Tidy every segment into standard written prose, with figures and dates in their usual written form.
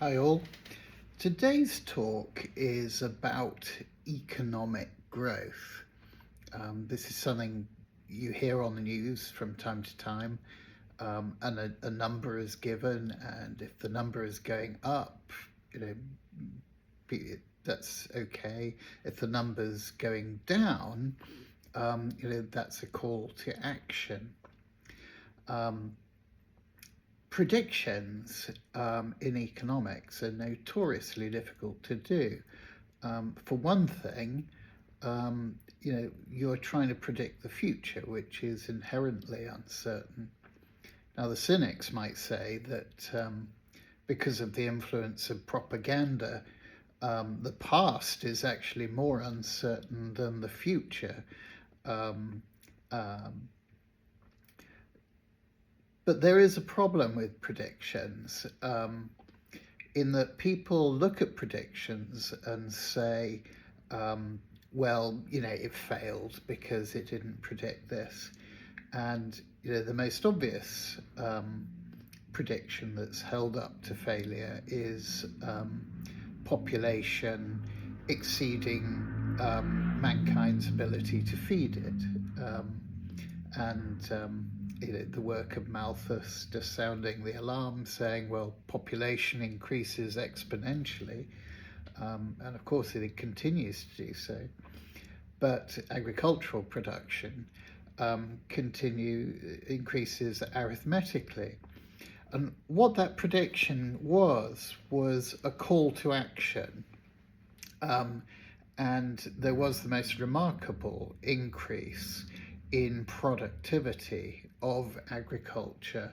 Hi all. Today's talk is about economic growth. This is something you hear on the news from time to time, and a number is given, and if the number is going up, you know, that's okay. If the number's going down, that's a call to action. Predictions in economics are notoriously difficult to do. For one thing, you're trying to predict the future, which is inherently uncertain. Now, the cynics might say that because of the influence of propaganda, the past is actually more uncertain than the future. Um, um, but there is a problem with predictions, in that people look at predictions and say, well, it failed because it didn't predict this. And the most obvious prediction that's held up to failure is population exceeding mankind's ability to feed it. The work of Malthus just sounding the alarm, saying, well, population increases exponentially, and of course it continues to do so, but agricultural production increases arithmetically. And what that prediction was a call to action. And there was the most remarkable increase in productivity of agriculture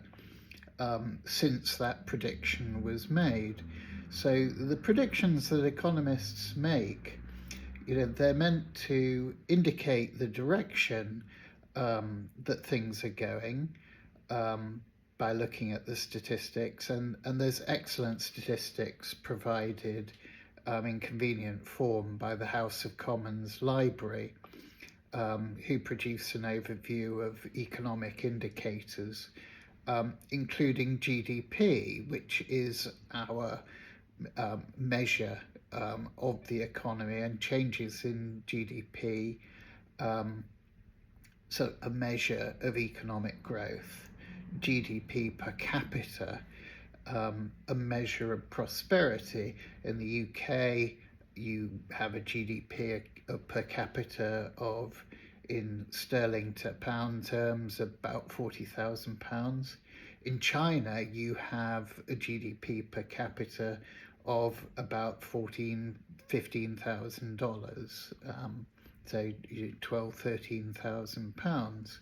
since that prediction was made. So the predictions that economists make, they're meant to indicate the direction that things are going by looking at the statistics, and there's excellent statistics provided in convenient form by the House of Commons Library, who produce an overview of economic indicators, including GDP, which is our measure of the economy, and changes in GDP, so a measure of economic growth. GDP per capita, a measure of prosperity. In the UK, you have a GDP per capita of, in sterling to pound terms, about £40,000. In China, you have a GDP per capita of about $15,000, so £12,000-13,000.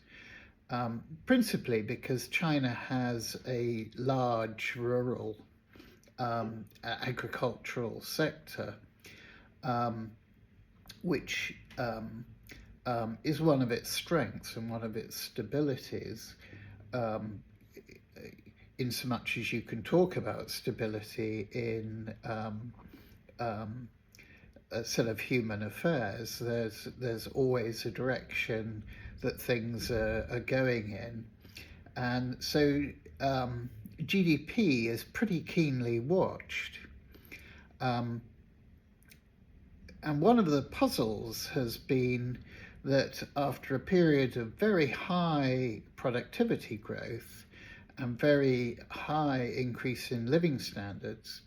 Principally because China has a large rural agricultural sector, which is one of its strengths and one of its stabilities, in so much as you can talk about stability in a sort of human affairs. There's always a direction that things are going in, and so GDP is pretty keenly watched. And one of the puzzles has been that after a period of very high productivity growth and very high increase in living standards,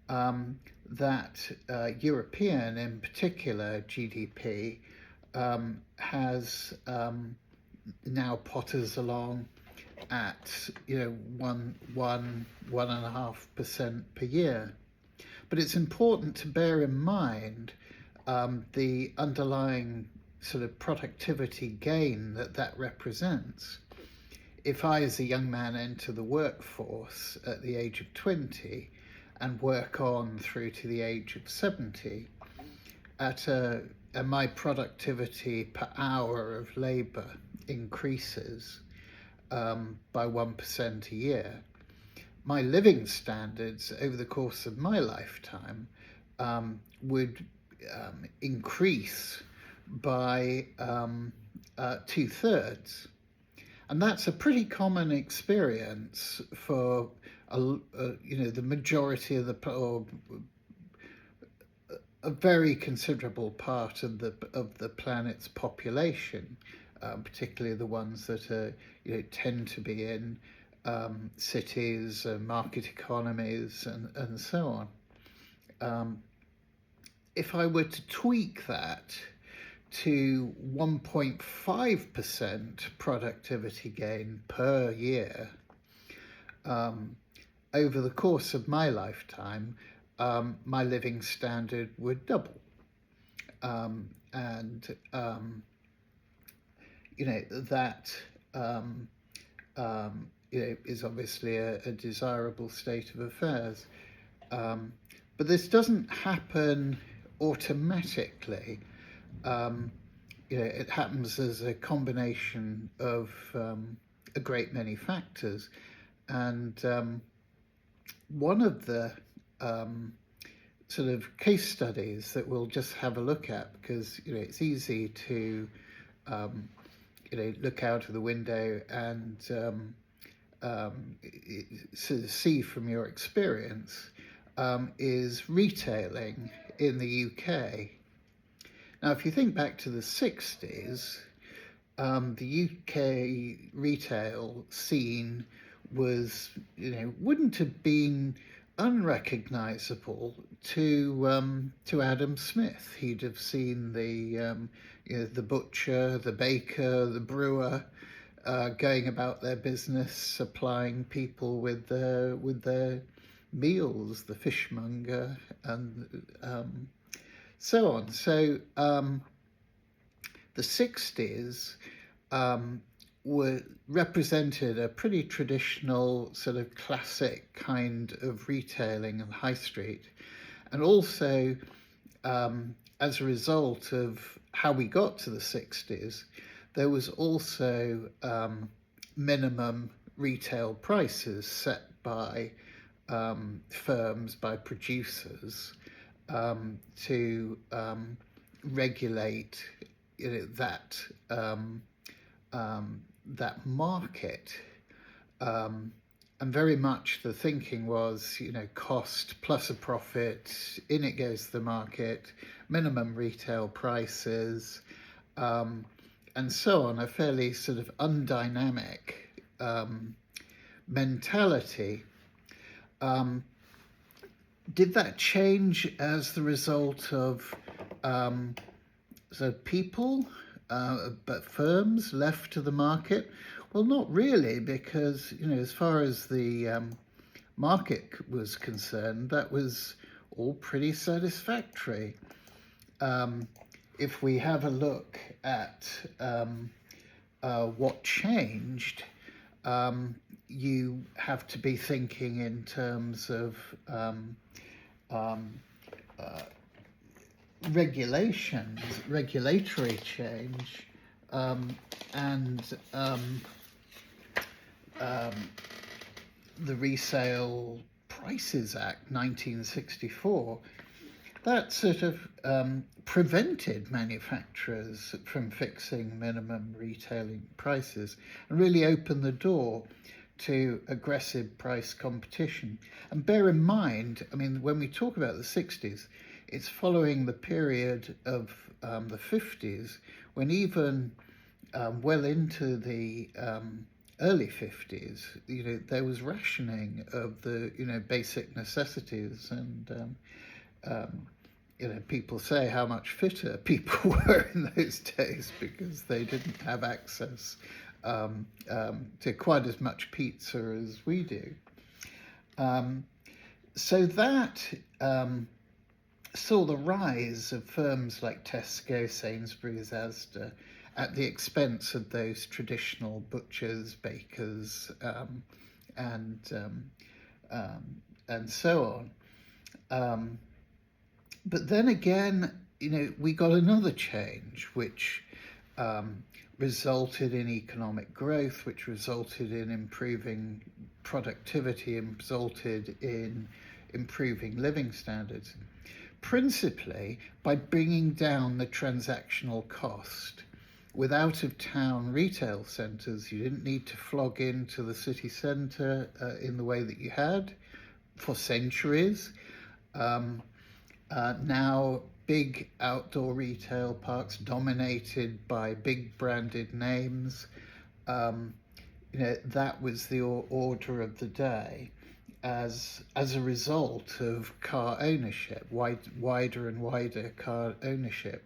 that European, in particular, GDP has now potters along at 1.5% per year. But it's important to bear in mind the underlying sort of productivity gain that represents. If I, as a young man, enter the workforce at the age of 20 and work on through to the age of 70, and my productivity per hour of labour increases by 1% a year, my living standards over the course of my lifetime would increase by 2/3. And that's a pretty common experience for the majority of or a very considerable part of the planet's population, particularly the ones that tend to be in cities, market economies, and so on. If I were to tweak that to 1.5% productivity gain per year over the course of my lifetime, my living standard would double. That is obviously a desirable state of affairs. But this doesn't happen automatically. It happens as a combination of a great many factors. And one of the sort of case studies that we'll just have a look at, because it's easy to look out of the window and sort of see from your experience, is retailing in the UK. Now, if you think back to the 60s, the UK retail scene was, wouldn't have been unrecognizable to Adam Smith. He'd have seen the butcher, the baker, the brewer going about their business, supplying people with their meals, the fishmonger, and so on. So the 60s represented a pretty traditional sort of classic kind of retailing and high street, and also as a result of how we got to the 60s, there was also minimum retail prices set by firms, by producers, to regulate that market. And very much the thinking was, cost plus a profit, in it goes the market, minimum retail prices, and so on, a fairly sort of undynamic mentality. Did that change as the result of people, but firms left to the market? Well, not really, because as far as the market was concerned, that was all pretty satisfactory. If we have a look at what changed, you have to be thinking in terms of regulations, regulatory change, and the Resale Prices Act 1964, that sort of prevented manufacturers from fixing minimum retailing prices and really opened the door to aggressive price competition. And bear in mind, when we talk about the 60s, it's following the period of the 50s, when even well into the early 50s, there was rationing of the basic necessities, and people say how much fitter people were in those days because they didn't have access to quite as much pizza as we do. So that saw the rise of firms like Tesco, Sainsbury's, Asda, at the expense of those traditional butchers, bakers, and so on. But then again, we got another change, which resulted in economic growth, which resulted in improving productivity, and resulted in improving living standards, principally by bringing down the transactional cost with out-of-town retail centres. You didn't need to flog into the city centre in the way that you had for centuries. Now, big outdoor retail parks dominated by big branded names. That was the order of the day as a result of car ownership, wider and wider car ownership.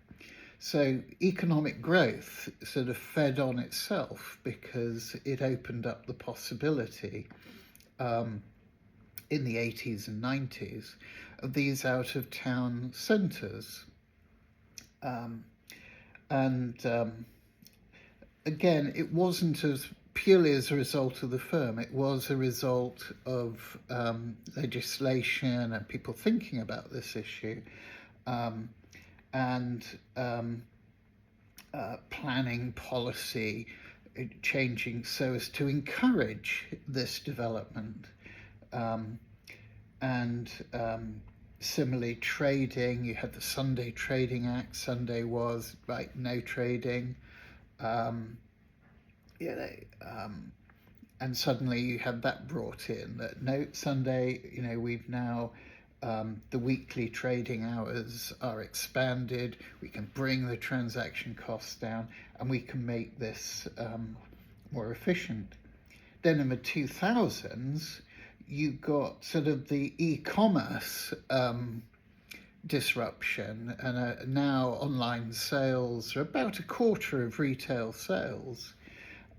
So economic growth sort of fed on itself because it opened up the possibility in the 80s and 90s of these out-of-town centres. Again, it wasn't as purely as a result of the firm. It was a result of legislation and people thinking about this issue, and planning policy changing so as to encourage this development. Similarly, trading, you had the Sunday Trading Act. Sunday was right, no trading. And suddenly you had that brought in, that no, Sunday, we've now, the weekly trading hours are expanded, we can bring the transaction costs down, and we can make this more efficient. Then in the 2000s, you got sort of the e-commerce disruption, and now online sales are about a quarter of retail sales.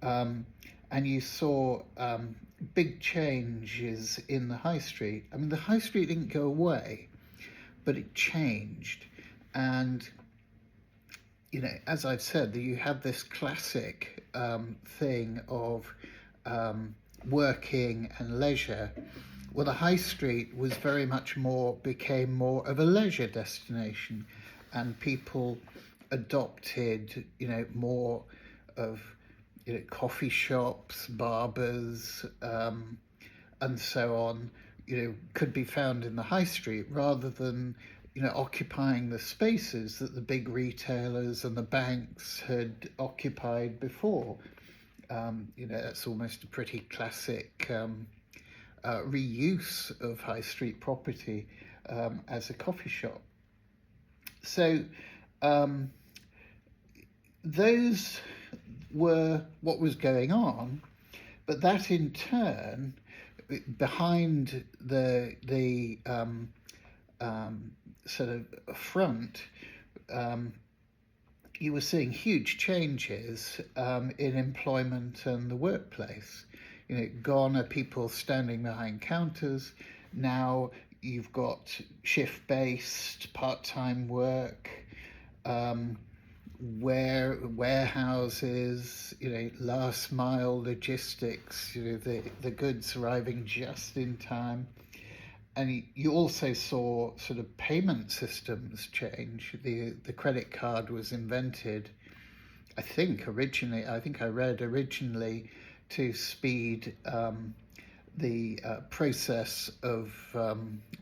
And you saw big changes in the high street. I mean, the high street didn't go away, but it changed. And, as I've said, you have this classic thing of working and leisure. Well, the high street was very much became more of a leisure destination, and people adopted, more of, coffee shops, barbers, and so on, could be found in the high street rather than, occupying the spaces that the big retailers and the banks had occupied before. That's almost a pretty classic reuse of high street property as a coffee shop. So those were what was going on, but that in turn, behind the sort of front, you were seeing huge changes in employment and the workplace. Gone are people standing behind counters. Now you've got shift-based, part-time work, warehouses, last mile logistics, the goods arriving just in time. And you also saw sort of payment systems change. The credit card was invented, I think I read originally to speed the process of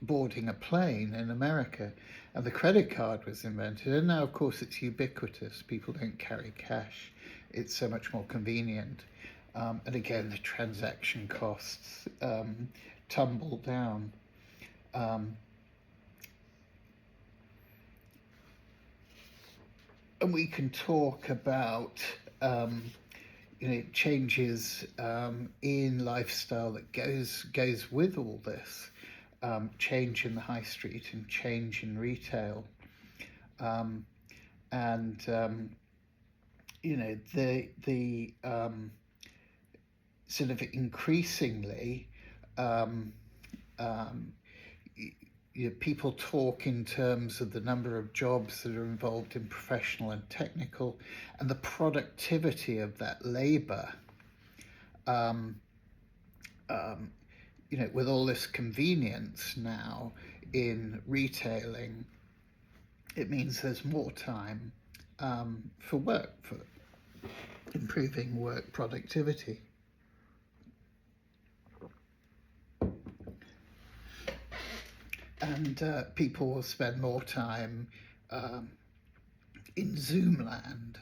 boarding a plane in America. And the credit card was invented, and now of course it's ubiquitous. People don't carry cash. It's so much more convenient. And again, the transaction costs tumble down. And we can talk about changes in lifestyle that goes with all this, change in the high street and change in retail, the sort of increasingly people talk in terms of the number of jobs that are involved in professional and technical, and the productivity of that labor. With all this convenience now in retailing, it means there's more time for work, for improving work productivity. And people will spend more time in Zoom land,